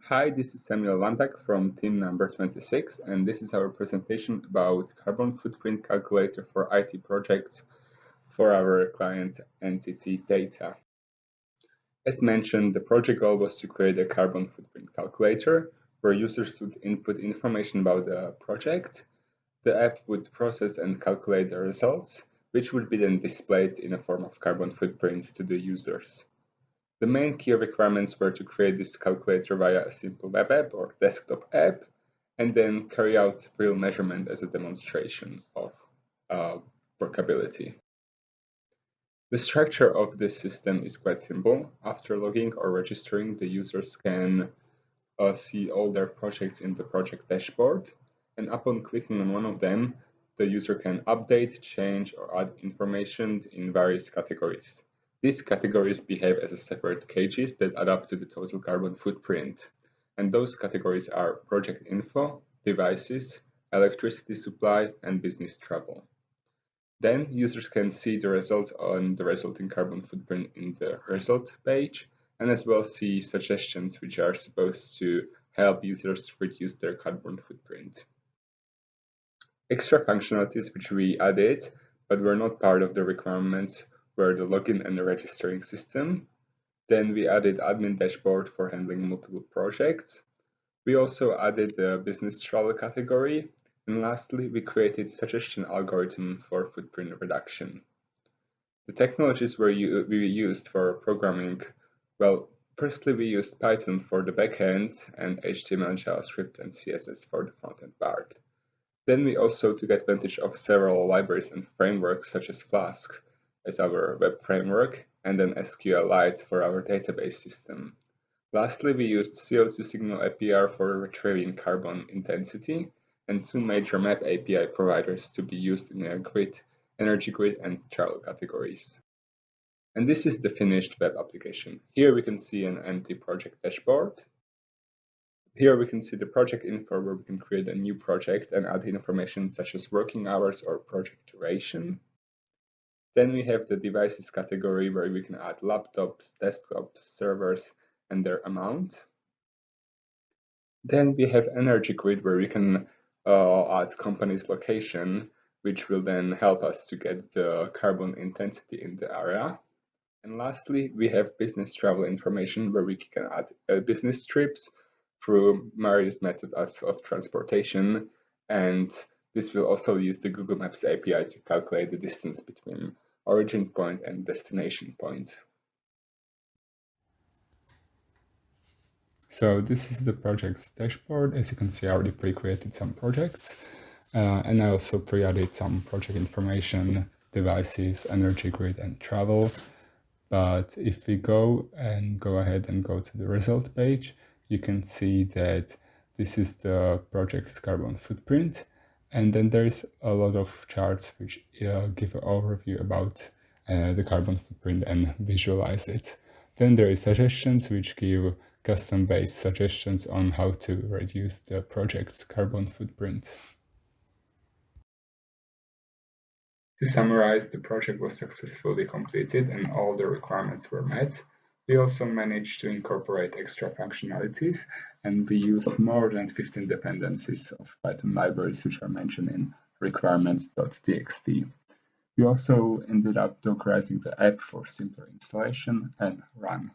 Hi, this is Samuel Landak from team number 26, and this is our presentation about carbon footprint calculator for IT projects for our client NTTDATA. As mentioned, the project goal was to create a carbon footprint calculator where users would input information about the project. The app would process and calculate the results, which would be then displayed in a form of carbon footprint to the users. The main key requirements were to create this calculator via a simple web app or desktop app, and then carry out real measurement as a demonstration of workability. The structure of this system is quite simple. After logging or registering, the users can see all their projects in the project dashboard, and upon clicking on one of them, the user can update, change, or add information in various categories. These categories behave as separate cages that add up to the total carbon footprint, and those categories are project info, devices, electricity supply, and business travel. Then users can see the results on the resulting carbon footprint in the result page, and as well see suggestions which are supposed to help users reduce their carbon footprint. Extra functionalities which we added, but were not part of the requirements, were the login and the registering system. Then we added admin dashboard for handling multiple projects. We also added the business travel category. And lastly, we created suggestion algorithm for footprint reduction. The technologies we used for programming, well, firstly we used Python for the backend and HTML, JavaScript, and CSS for the frontend part. Then we also took advantage of several libraries and frameworks such as Flask as our web framework, and then SQLite for our database system. Lastly, we used CO2 signal API for retrieving carbon intensity, and two major map API providers to be used in a grid, energy grid, and travel categories. And this is the finished web application. Here we can see an empty project dashboard. Here we can see the project info where we can create a new project and add information such as working hours or project duration. Then we have the devices category where we can add laptops, desktops, servers, and their amount. Then we have energy grid where we can add company's location, which will then help us to get the carbon intensity in the area. And lastly, we have business travel information where we can add business trips through various methods of transportation, and this will also use the Google Maps API to calculate the distance between origin point and destination point. So this is the project's dashboard. As you can see, I already pre-created some projects, and I also pre-added some project information, devices, energy grid, and travel. But if we go ahead and go to the result page, you can see that this is the project's carbon footprint. And then there's a lot of charts which give an overview about the carbon footprint and visualize it. Then there is suggestions which give custom-based suggestions on how to reduce the project's carbon footprint. To summarize, the project was successfully completed and all the requirements were met. We also managed to incorporate extra functionalities, and we used more than 15 dependencies of Python libraries which are mentioned in requirements.txt. We also ended up Dockerizing the app for simpler installation and run.